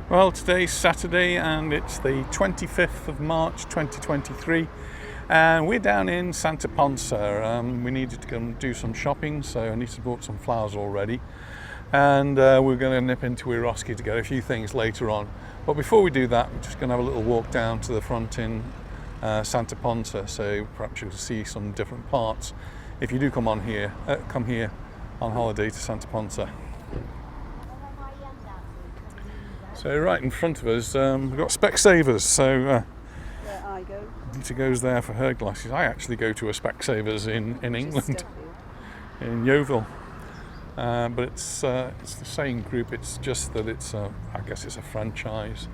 Well, today's Saturday and it's the 25th of March 2023 and we're down in Santa Ponsa. We needed to go and do some shopping, so Anita bought some flowers already, and we're going to nip into Majorca to get a few things later on. But before we do that, we're just going to have a little walk down to the front in Santa Ponsa, so perhaps you'll see some different parts if you do come here on holiday to Santa Ponsa. So right in front of us, we've got Specsavers. So where I go. Anita goes there for her glasses. I actually go to a Specsavers in England, in Yeovil. But it's the same group. It's just that I guess it's a franchise.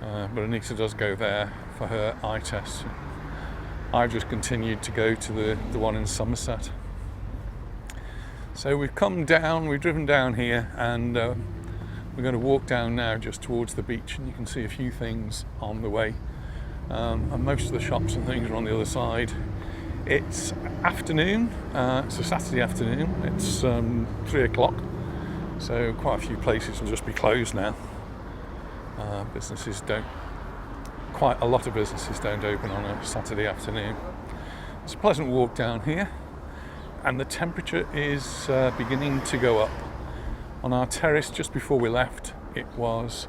But Anita does go there for her eye tests. I've just continued to go to the one in Somerset. So we've driven down here, and we're going to walk down now just towards the beach, and you can see a few things on the way. And most of the shops and things are on the other side. It's afternoon, it's a Saturday afternoon, it's 3 o'clock, so quite a few places will just be closed now. Quite a lot of businesses don't open on a Saturday afternoon. It's a pleasant walk down here, and the temperature is beginning to go up. On our terrace just before we left, it was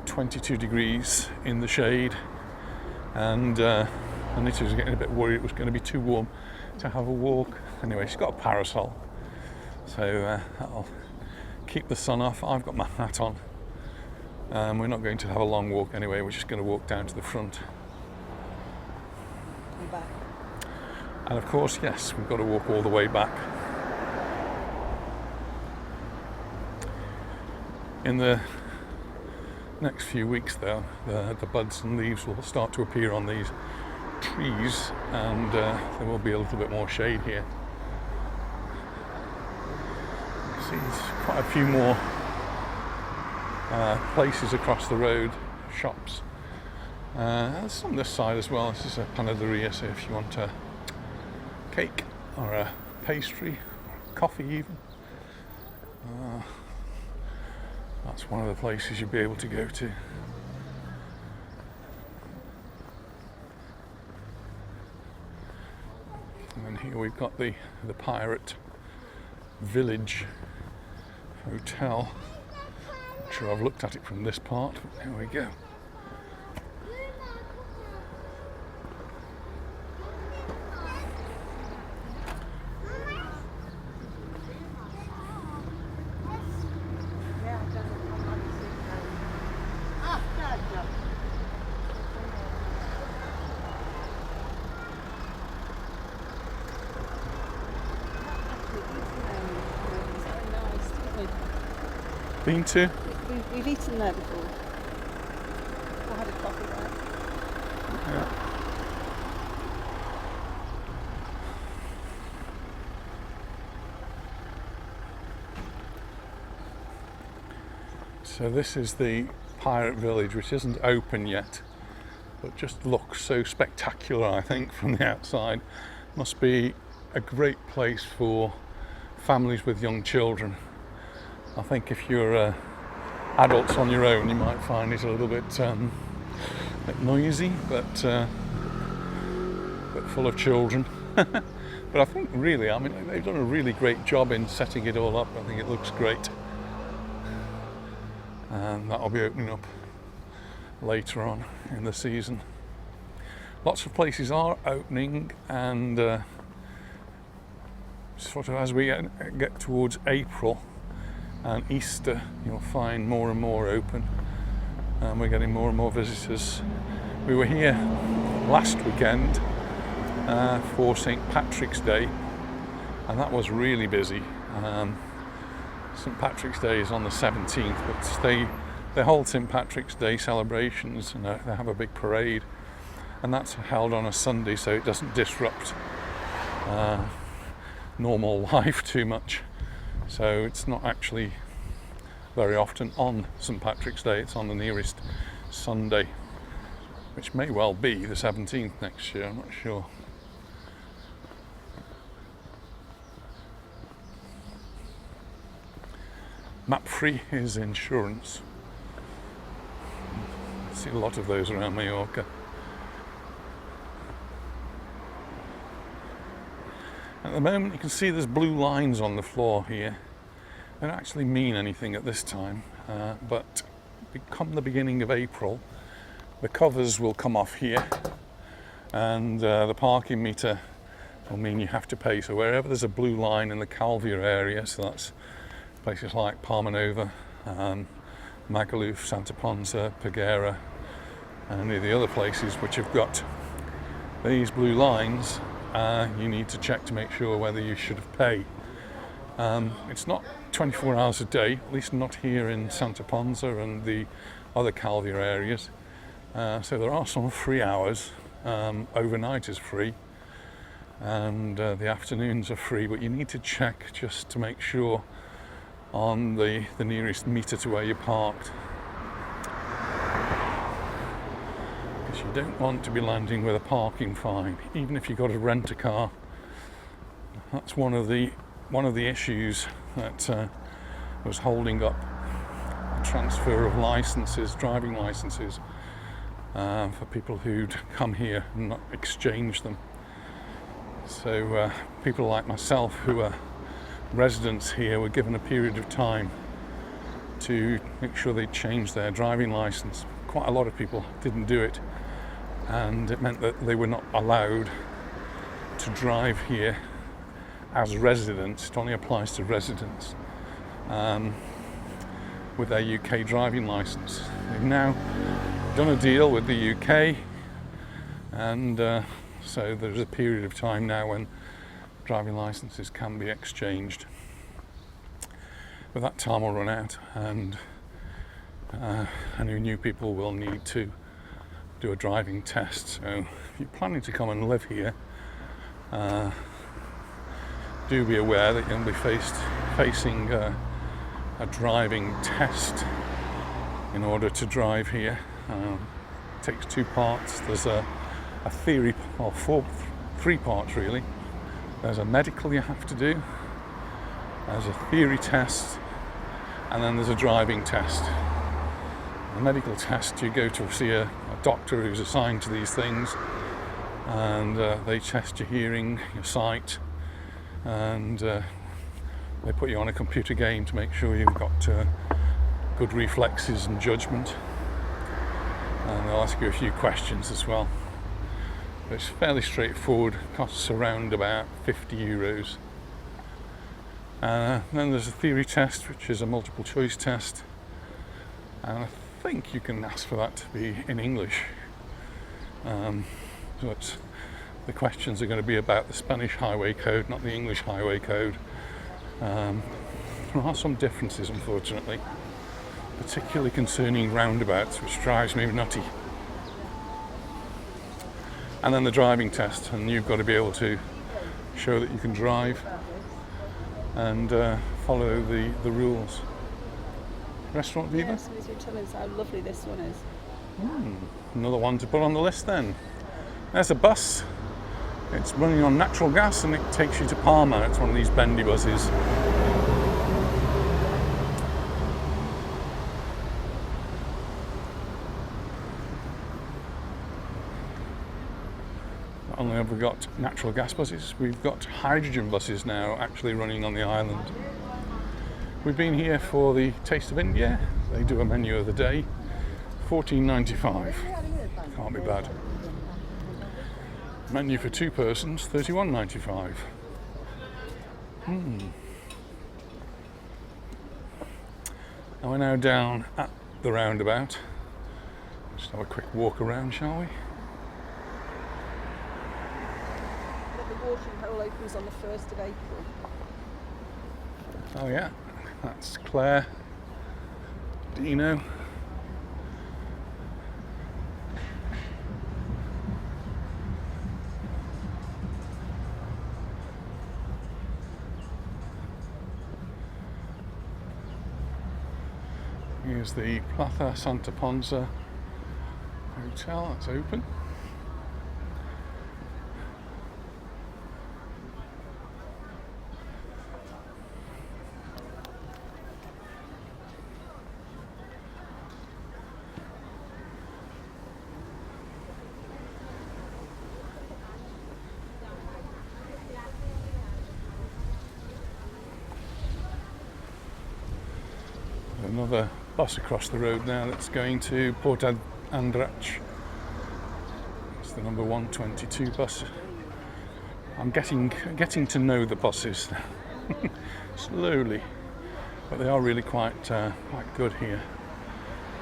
22 degrees in the shade, and Anita was getting a bit worried it was going to be too warm to have a walk. Anyway, she's got a parasol, so that'll keep the sun off. I've got my hat on. We're not going to have a long walk anyway, we're just going to walk down to the front. I'm back. And of course, yes, we've got to walk all the way back. In the next few weeks though, the buds and leaves will start to appear on these trees, and there will be a little bit more shade here. You see there's quite a few more places across the road, shops. There's on this side as well. This is a panaderia, so if you want a cake or a pastry, coffee even, that's one of the places you'll be able to go to. And then here we've got the Pirate Village Hotel. I'm sure I've looked at it from this part, but here we go. Been to? We've eaten there before. I had a coffee there. Yeah. So this is the Pirate Village, which isn't open yet, but just looks so spectacular, I think, from the outside. Must be a great place for families with young children. I think if you're adults on your own, you might find it a little bit noisy, but full of children. But I think really, they've done a really great job in setting it all up. I think it looks great, and that'll be opening up later on in the season. Lots of places are opening, and sort of as we get towards April and Easter, you'll find more and more open, and we're getting more and more visitors. We were here last weekend for St. Patrick's Day, and that was really busy. St. Patrick's Day is on the 17th, but they hold St. Patrick's Day celebrations, and they have a big parade, and that's held on a Sunday, so it doesn't disrupt normal life too much. So it's not actually very often on St. Patrick's Day, it's on the nearest Sunday, which may well be the 17th next year, I'm not sure. Map free is insurance. see a lot of those around Mallorca. At the moment you can see there's blue lines on the floor here. They don't actually mean anything at this time, but come the beginning of April, the covers will come off here, and the parking meter will mean you have to pay. So wherever there's a blue line in the Calvia area, so that's places like Palmanova, Magaluf, Santa Ponsa, Peguera, and any of the other places which have got these blue lines, you need to check to make sure whether you should have paid. It's not 24 hours a day, at least not here in Santa Ponsa and the other Calvia areas. So there are some free hours. Overnight is free, and the afternoons are free, but you need to check just to make sure on the nearest meter to where you're parked, because you don't want to be landing with a parking fine, even if you've got to rent a car. That's one of the issues that was holding up the transfer of licenses, driving licenses, for people who'd come here and not exchange them. So people like myself who are residents here were given a period of time to make sure they changed their driving license. Quite a lot of people didn't do it, and it meant that they were not allowed to drive here as residents. It only applies to residents with their UK driving license. They've now done a deal with the UK, and so there's a period of time now when driving licenses can be exchanged. But that time will run out, and new people will need to do a driving test. So if you're planning to come and live here, do be aware that you'll be facing a driving test in order to drive here. It takes two parts. There's a theory, or three parts really. There's a medical you have to do, there's a theory test, and then there's a driving test. The medical test, you go to see a doctor who's assigned to these things, and they test your hearing, your sight, and they put you on a computer game to make sure you've got good reflexes and judgment, and they'll ask you a few questions as well. But it's fairly straightforward, costs around about €50. Then there's a theory test, which is a multiple choice test, and I think you can ask for that to be in English. So the questions are going to be about the Spanish highway code, not the English highway code. There are some differences, unfortunately, particularly concerning roundabouts, which drives me nutty. And then the driving test, and you've got to be able to show that you can drive and follow the rules. Restaurant Viva? Yes, as you're telling us how lovely this one is. Another one to put on the list then. There's a bus. It's running on natural gas and it takes you to Palma. It's one of these bendy buses. Not only have we got natural gas buses, we've got hydrogen buses now actually running on the island. We've been here for the Taste of India. They do a menu of the day, $14.95. Can't be bad. Menu for two persons, $31.95. And we're now down at the roundabout. Just have a quick walk around, shall we? The watering hole opens on the 1st of April. Oh yeah, that's Claire, Dino. Here's the Plaza Santa Ponsa hotel, that's open. another bus across the road now that's going to Port Andrach. It's the number 122 bus. I'm getting to know the buses slowly, but they are really quite good here.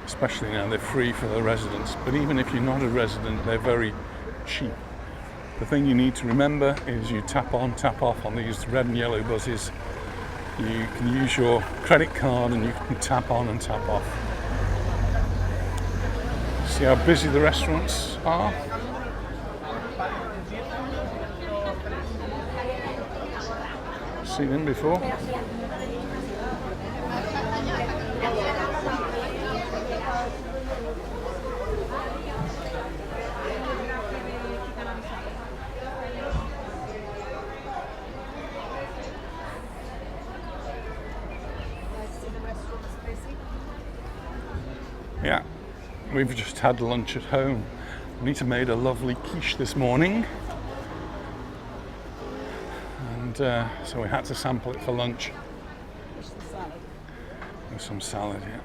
Especially now they're free for the residents. But even if you're not a resident, they're very cheap. The thing you need to remember is you tap on, tap off on these red and yellow buses. You can use your credit card and you can tap on and tap off. See how busy the restaurants are? Seen them before? Yeah, we've just had lunch at home. Anita made a lovely quiche this morning, and so we had to sample it for lunch. With some salad, yeah.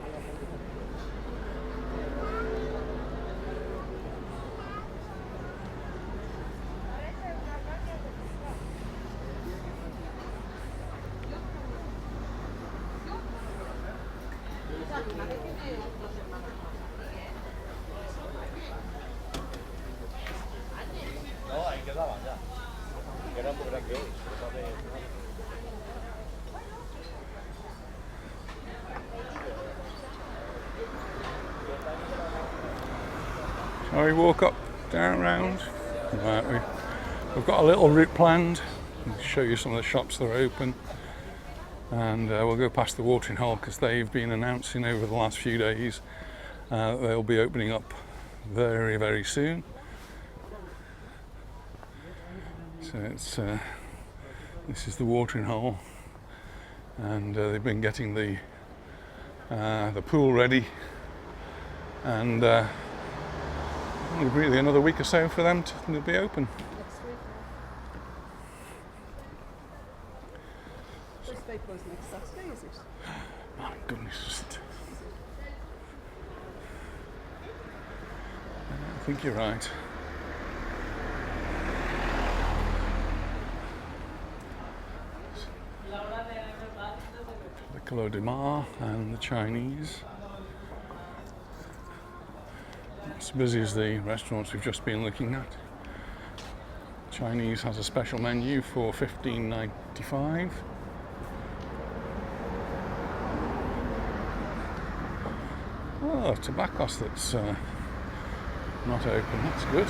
Shall we walk up, down, round? Right, we've got a little route planned. I'll show you some of the shops that are open, and we'll go past the watering hole because they've been announcing over the last few days they'll be opening up very, very soon. So it's this is the watering hole, and they've been getting the pool ready, and really another week or so for them to be open. Next week. First paper is next Saturday, is it? My goodness. I think you're right. The Clos de Mar and the Chinese. As busy as the restaurants we've just been looking at. Chinese has a special menu for $15.95. Oh, Tabacos that's not open, that's good.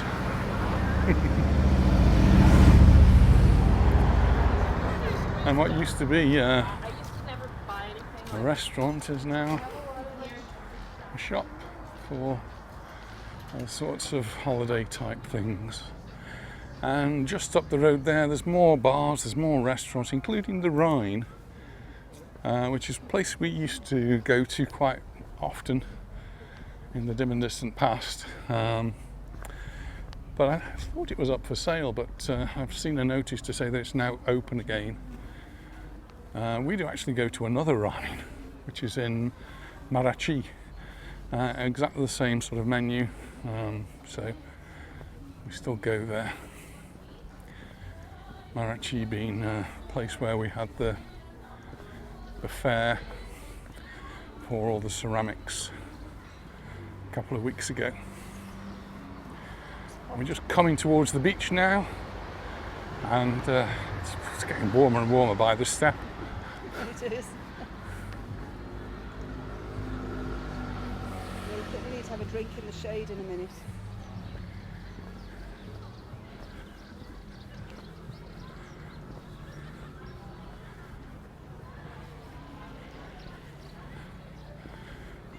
And what used to be a restaurant is now a shop for all sorts of holiday type things. And just up the road there's more bars, there's more restaurants, including the Rhine, which is a place we used to go to quite often in the dim and distant past. But I thought it was up for sale, but I've seen a notice to say that it's now open again. We do actually go to another Rhine, which is in Marachi. Exactly the same sort of menu, so we still go there. Marachi being a place where we had the fair for all the ceramics a couple of weeks ago. We're just coming towards the beach now, and it's getting warmer and warmer by the step. It is. We need to have a drink in the shade in a minute.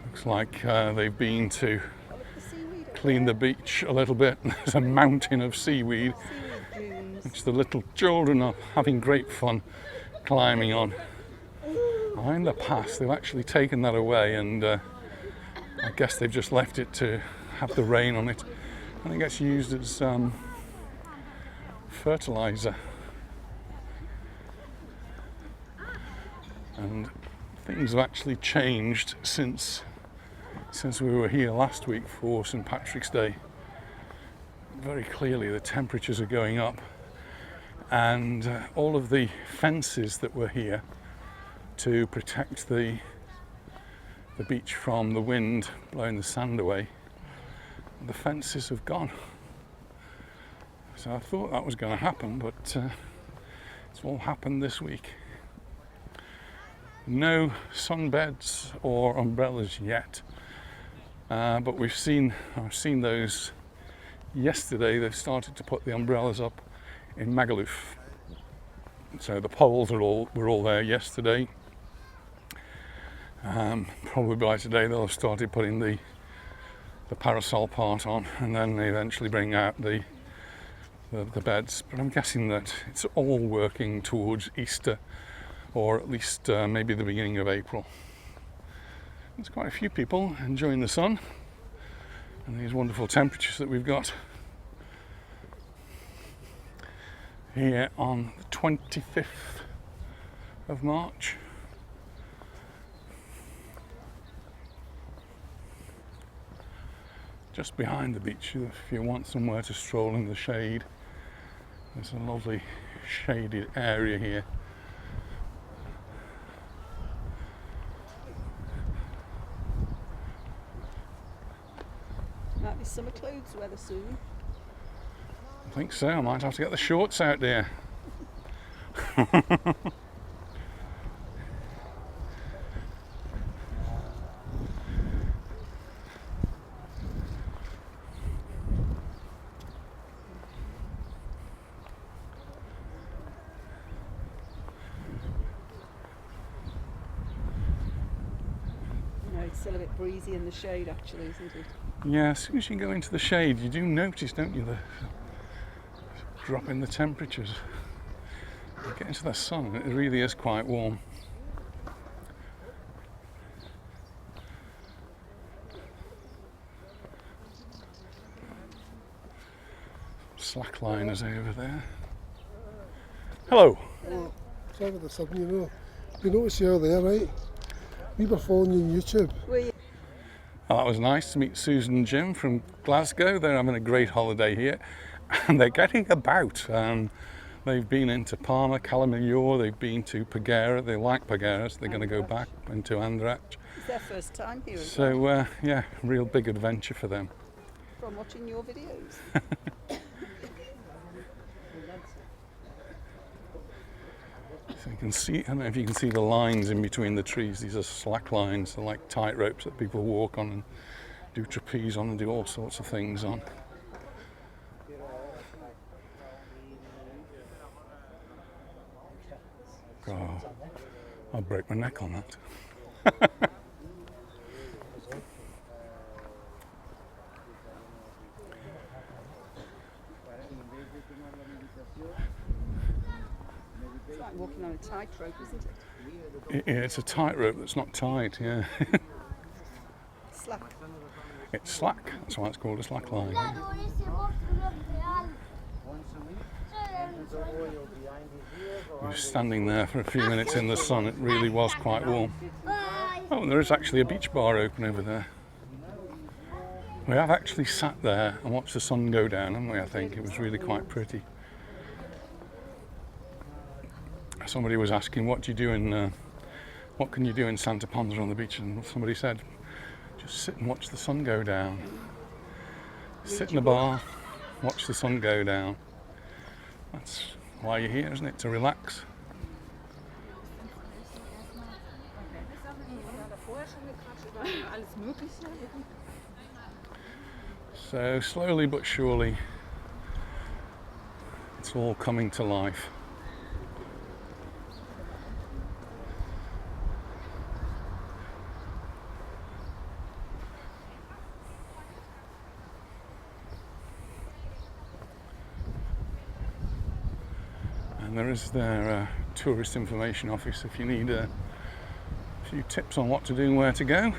Looks like they've been to clean the beach a little bit. There's a mountain of seaweed, which the little children are having great fun climbing on. In the past, they've actually taken that away, and I guess they've just left it to have the rain on it. And it gets used as fertilizer. And things have actually changed since we were here last week for St. Patrick's Day. Very clearly the temperatures are going up, and all of the fences that were here to protect the beach from the wind blowing the sand away, the fences have gone. So I thought that was going to happen, but it's all happened this week. No sunbeds or umbrellas yet, but I've seen those yesterday. They've started to put the umbrellas up in Magaluf. So the poles were all there yesterday. Probably by today they'll have started putting the parasol part on, and then they eventually bring out the beds. But I'm guessing that it's all working towards Easter, or at least maybe the beginning of April. There's quite a few people enjoying the sun and these wonderful temperatures that we've got here on the 25th of March. Just behind the beach, if you want somewhere to stroll in the shade, there's a lovely shaded area here. Might be summer clothes weather soon. I think so. I might have to get the shorts out there. It's still a bit breezy in the shade, actually, isn't it? Yeah, as soon as you go into the shade, you do notice, don't you, the drop in the temperatures. You get into the sun, it really is quite warm. Slackliners over there. Hello. Oh, it's all of a sudden, you know. We noticed you over there, right? We were following you on YouTube. Were you? Well, that was nice to meet Susan and Jim from Glasgow. They're having a great holiday here, and they're getting about. They've been into Palma, Calamajor, they've been to Pagera. They like Pagera, so they're going to go back into Andrach. It's their first time here. So, yeah, real big adventure for them. From watching your videos. So you can see, I don't know if you can see the lines in between the trees. These are slack lines. They're like tight ropes that people walk on and do trapeze on and do all sorts of things on. Oh, I'll break my neck on that. It's like walking on a tightrope, isn't it? Yeah, it's a tightrope that's not tight, yeah. Slack. It's slack, that's why it's called a slack line. We were standing there for a few minutes in the sun. It really was quite warm. Oh, and there is actually a beach bar open over there. We have actually sat there and watched the sun go down, haven't we? I think it was really quite pretty. Somebody was asking, what can you do in Santa Ponsa on the beach? And somebody said, just sit and watch the sun go down. Sit in a bar, watch the sun go down. That's why you're here, isn't it? To relax. So slowly but surely, it's all coming to life. And there is their tourist information office if you need a few tips on what to do and where to go.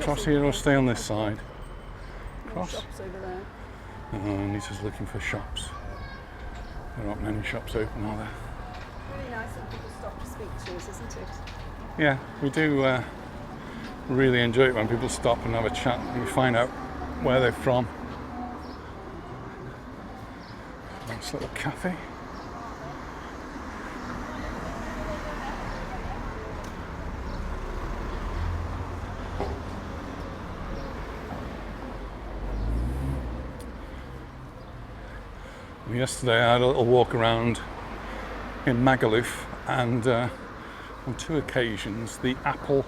Cross here or stay on this side? More Cross? shops over there. Oh, Anita's looking for shops. There aren't many shops open, are there? Really nice when people stop to speak to us, isn't it? Yeah, we do really enjoy it when people stop and have a chat and you find out where they're from. Nice little cafe. Yesterday I had a little walk around in Magaluf, and on 2 occasions the Apple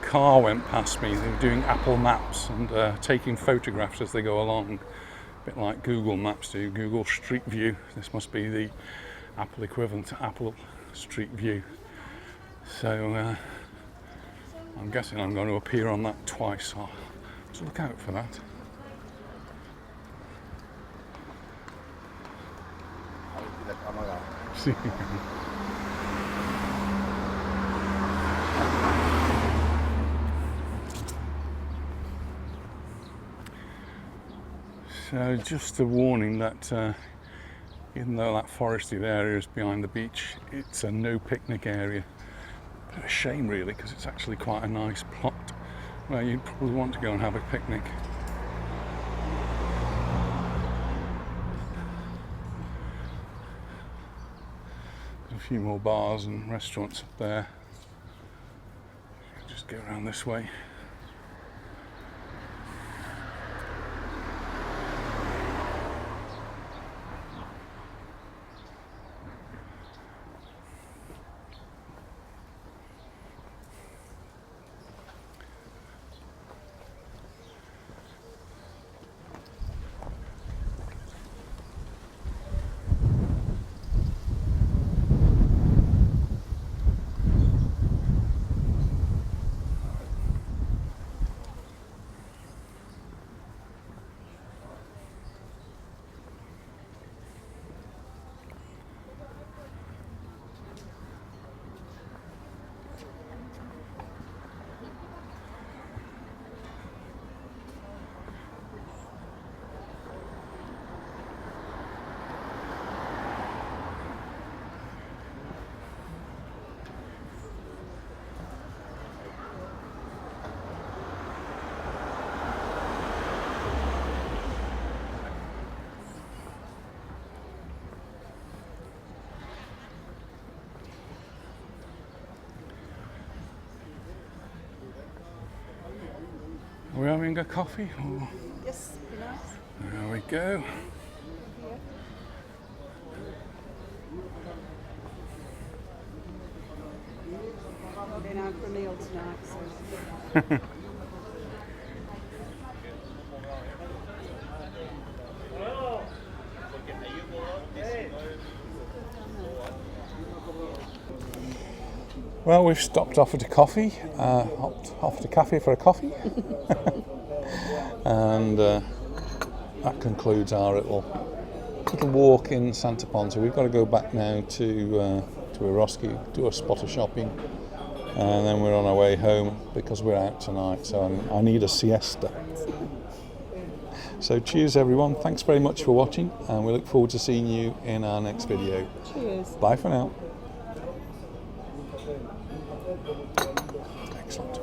car went past me. They were doing Apple Maps and taking photographs as they go along, a bit like Google Maps do, Google Street View. This must be the Apple equivalent to Apple Street View. So I'm guessing I'm going to appear on that twice, so I'll just look out for that. So just a warning that even though that forested area is behind the beach, it's a no picnic area. But a shame really, because it's actually quite a nice plot where you'd probably want to go and have a picnic. A few more bars and restaurants up there. Just go around this way. Are we having a coffee? Or... Yes, be nice. There we go. Here. I'm going out for a meal tonight, so. Well, we've stopped off at a coffee, hopped off at a cafe for a coffee, and that concludes our little walk in Santa Ponsa. We've got to go back now to Eroski, do a spot of shopping, and then we're on our way home because we're out tonight. So I need a siesta. So cheers everyone, thanks very much for watching, and we look forward to seeing you in our next video. Cheers. Bye for now. Excellent.